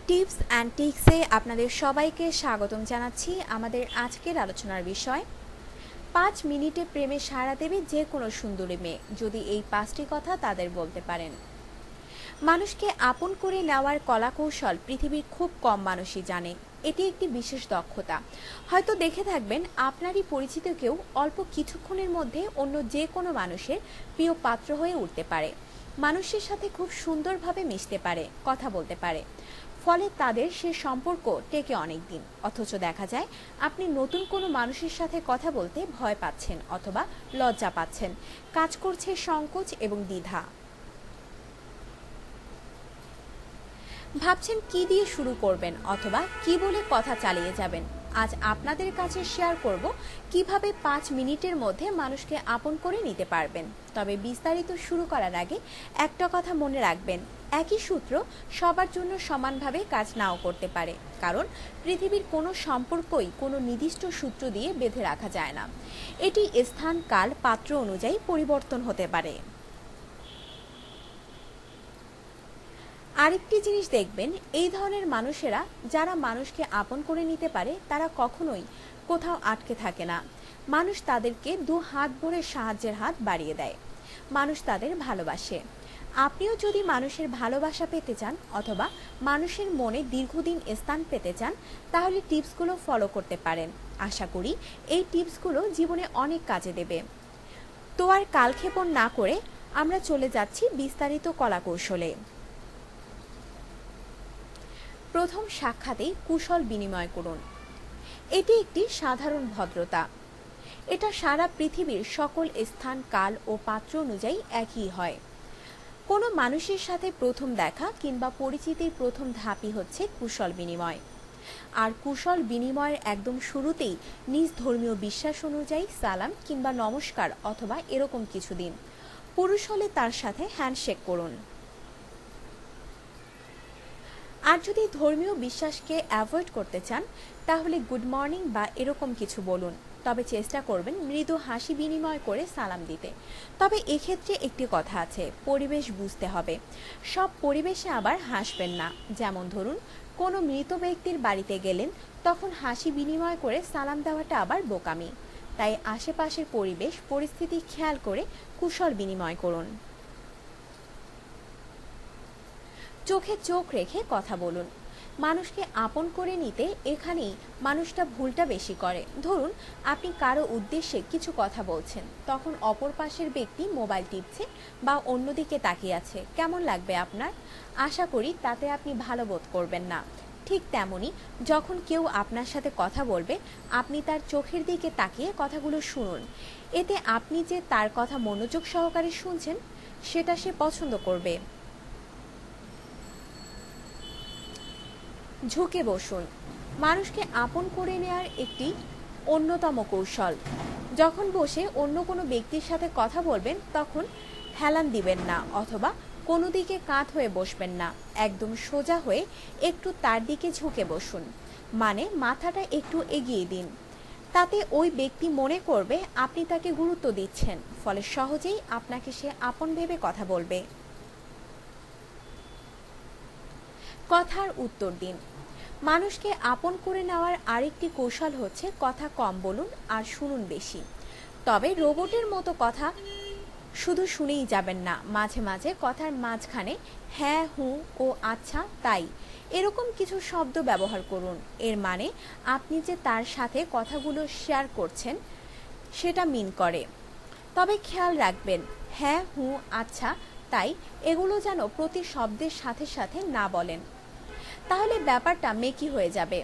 Tips and টিক্সে আপনাদের সবাইকে স্বাগতম জানাচ্ছি। আমাদের আজকের আলোচনার বিষয় 5 মিনিটে প্রেমে সাড়া দেবে যে কোনো সুন্দরী মেয়ে, যদি এই 5টি কথা তাদের বলতে পারেন। মানুষকে আপন করে নেওয়ার কলাকৌশল পৃথিবীর খুব কম মানুষই জানে। এটি একটি বিশেষ দক্ষতা। হয়তো দেখে থাকবেন আপনারই পরিচিত কেউ অল্প কিছুক্ষণের মধ্যে অন্য যে কোনো মানুষের প্রিয় পাত্র হয়ে উঠতে পারে, মানুষের সাথে খুব সুন্দরভাবে মিশতে পারে, কথা বলতে পারে, ফলে তাদের সে সম্পর্ক টেকে অনেক দিন। অথচ দেখা যায় আপনি নতুন কোনো মানুষের সাথে কথা বলতে ভয় পাচ্ছেন অথবা লজ্জা পাচ্ছেন, কাজ করছে সংকোচ এবং দ্বিধা। ভাবছেন কি দিয়ে শুরু করবেন অথবা কি বলে কথা চালিয়ে যাবেন। আজ আপনাদের কাছে শেয়ার করব কিভাবে 5 মিনিটের মধ্যে মানুষকে আপন করে নিতে পারবেন। তবে বিস্তারিত শুরু করার আগে একটা কথা মনে রাখবেন, একই সূত্র সবার জন্য সমানভাবে কাজ নাও করতে পারে, কারণ পৃথিবীর কোনো সম্পর্কই কোনো নির্দিষ্ট সূত্র দিয়ে বেঁধে রাখা যায় না। এটি স্থান, কাল, পাত্র অনুযায়ী পরিবর্তন হতে পারে। আরেকটি জিনিস দেখবেন, এই ধরনের মানুষেরা যারা মানুষকে আপন করে নিতে পারে তারা কখনোই কোথাও আটকে থাকে না। মানুষ তাদেরকে 2 হাত ভরে সাহায্যের হাত বাড়িয়ে দেয়। মানুষ তাদের ভালোবাসে। আপনিও যদি মানুষের ভালোবাসা পেতে চান অথবা মানুষের মনে দীর্ঘদিন স্থান পেতে চান, তাহলে টিপসগুলো ফলো করতে পারেন। আশা করি এই টিপসগুলো জীবনে অনেক কাজে দেবে। তো আর কালক্ষেপণ না করে আমরা চলে যাচ্ছি বিস্তারিত কলাকৌশলে। প্রথম সাক্ষাতেই কুশল বিনিময় করুন। এটি একটি সাধারণ ভদ্রতা। এটা সারা পৃথিবীর সকল স্থান, কাল ও পাত্র অনুযায়ী একই হয়। কোনো মানুষের সাথে প্রথম দেখা কিংবা পরিচিতির প্রথম ধাপই হচ্ছে কুশল বিনিময়। আর কুশল বিনিময়ের একদম শুরুতেই নিজ ধর্মীয় বিশ্বাস অনুযায়ী সালাম কিংবা নমস্কার অথবা এরকম কিছু দিন। পুরুষ হলে তার সাথে হ্যান্ডশেক করুন। আর যদি ধর্মীয় বিশ্বাসকে অ্যাভয়েড করতে চান, তাহলে গুড মর্নিং বা এরকম কিছু বলুন। তবে চেষ্টা করবেন মৃদু হাসি বিনিময় করে সালাম দিতে। তবে এক্ষেত্রে একটি কথা আছে, পরিবেশ বুঝতে হবে। সব পরিবেশে আবার হাসবেন না। যেমন ধরুন, কোনো মৃত ব্যক্তির বাড়িতে গেলেন, তখন হাসি বিনিময় করে সালাম দেওয়াটা আবার বোকামি। তাই আশেপাশের পরিবেশ পরিস্থিতি খেয়াল করে কুশল বিনিময় করুন। চোখে চোখ রেখে কথা বলুন। মানুষকে আপন করে নিতে এখানেই মানুষটা ভুলটা বেশি করে। ধরুন, আপনি কারো উদ্দেশ্যে কিছু কথা বলছেন, তখন অপর পাশের ব্যক্তি মোবাইল টিপছে বা অন্যদিকে তাকিয়ে আছে। কেমন লাগবে আপনার? আশা করি তাতে আপনি ভালো বোধ করবেন না। ঠিক তেমনি যখন কেউ আপনার সাথে কথা বলবে, আপনি তার চোখের দিকে তাকিয়ে কথাগুলো শুনুন। এতে আপনি যে তার কথা মনোযোগ সহকারে শুনছেন সেটা সে পছন্দ করবে। ঝুঁকে বসুন। মানুষকে আপন করে নেওয়ার একটি অন্যতম কৌশল। যখন বসে অন্য কোনো ব্যক্তির সাথে কথা বলবেন, তখন হেলান দিবেন না অথবা কোনো দিকে কাত হয়ে বসবেন না। একদম সোজা হয়ে একটু তার দিকে ঝুঁকে বসুন, মানে মাথাটা একটু এগিয়ে দিন। তাতে ওই ব্যক্তি মনে করবে আপনি তাকে গুরুত্ব দিচ্ছেন, ফলে সহজেই আপনাকে সে আপন ভেবে কথা বলবে। কথার উত্তর দিন। মানুষকে আপন করে নেওয়ার আরেকটি কৌশল হচ্ছে কথা কম বলুন আর শুনুন বেশি। তবে রোবটের মতো কথা শুধু শুনেই যাবেন না। মাঝে মাঝে কথার মাঝখানে হ্যাঁ, হুঁ ও আচ্ছা, তাই এরকম কিছু শব্দ ব্যবহার করুন। এর মানে আপনি যে তার সাথে কথাগুলো শেয়ার করছেন সেটা মিন করে। তবে খেয়াল রাখবেন, হ্যাঁ, হুঁ, আচ্ছা, তাই এগুলো যেন প্রতি শব্দের সাথে সাথে না বলেন, তাহলে ব্যাপারটা মেকি হয়ে যাবে।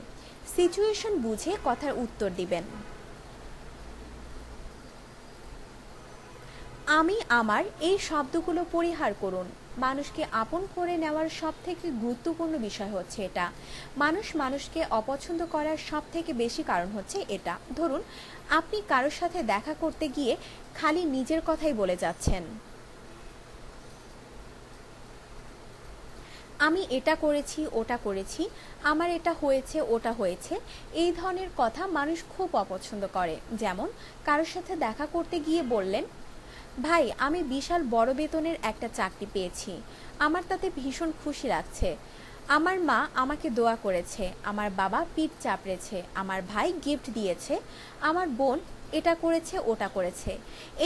সিচুয়েশন বুঝে কথার উত্তর দিবেন। আমি, আমার এই শব্দগুলো পরিহার করুন। মানুষকে আপন করে নেওয়ার সবথেকে গুরুত্বপূর্ণ বিষয় হচ্ছে এটা। মানুষ মানুষকে অপছন্দ করার সবথেকে বেশি কারণ হচ্ছে এটা। ধরুন, আপনি কারোর সাথে দেখা করতে গিয়ে খালি নিজের কথাই বলে যাচ্ছেন, আমি এটা করেছি, ওটা করেছি, আমার এটা হয়েছে, ওটা হয়েছে। এই ধরনের কথা মানুষ খুব অপছন্দ করে। যেমন কারোর সাথে দেখা করতে গিয়ে বললেন, ভাই, আমি বিশাল বড় বেতনের একটা চাকরি পেয়েছি, আমার তাতে ভীষণ খুশি লাগছে। আমার মা আমাকে দোয়া করেছে, আমার বাবা পিঠ চাপড়েছে, আমার ভাই গিফট দিয়েছে, আমার বোন এটা করেছে ওটা করেছে।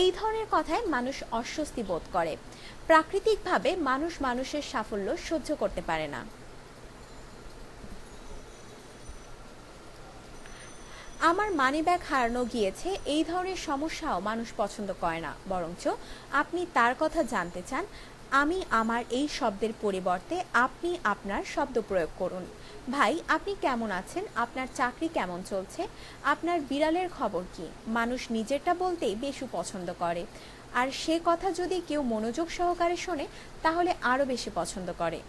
এই ধরনের কথায় মানুষ অস্বস্তি বোধ করে। প্রাকৃতিকভাবে মানুষ মানুষের সাফল্য সহ্য করতে পারে না। আমার মানিব্যাগ হারানো গিয়েছে, এই ধরনের সমস্যাও মানুষ পছন্দ করে না, বরঞ্চ আপনি তার কথা জানতে চান। আমি আমার এই শব্দের পরিবর্তে আপনি আপনার শব্দ প্রয়োগ করুন। ভাই, আপনি কেমন আছেন? আপনার চাকরি কেমন চলছে? আপনার বিড়ালের খবর কি? মানুষ নিজেরটা বলতেই বেশি পছন্দ করে, আর সে কথা যদি কেউ মনোযোগ সহকারে শোনে তাহলে আরও বেশি পছন্দ করে।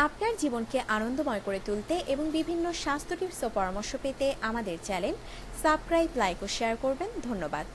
আপনার জীবনকে আনন্দময় করে তুলতে এবং বিভিন্ন স্বাস্থ্য টিপস ও পরামর্শ পেতে আমাদের চ্যানেল সাবস্ক্রাইব, লাইক ও শেয়ার করবেন। ধন্যবাদ।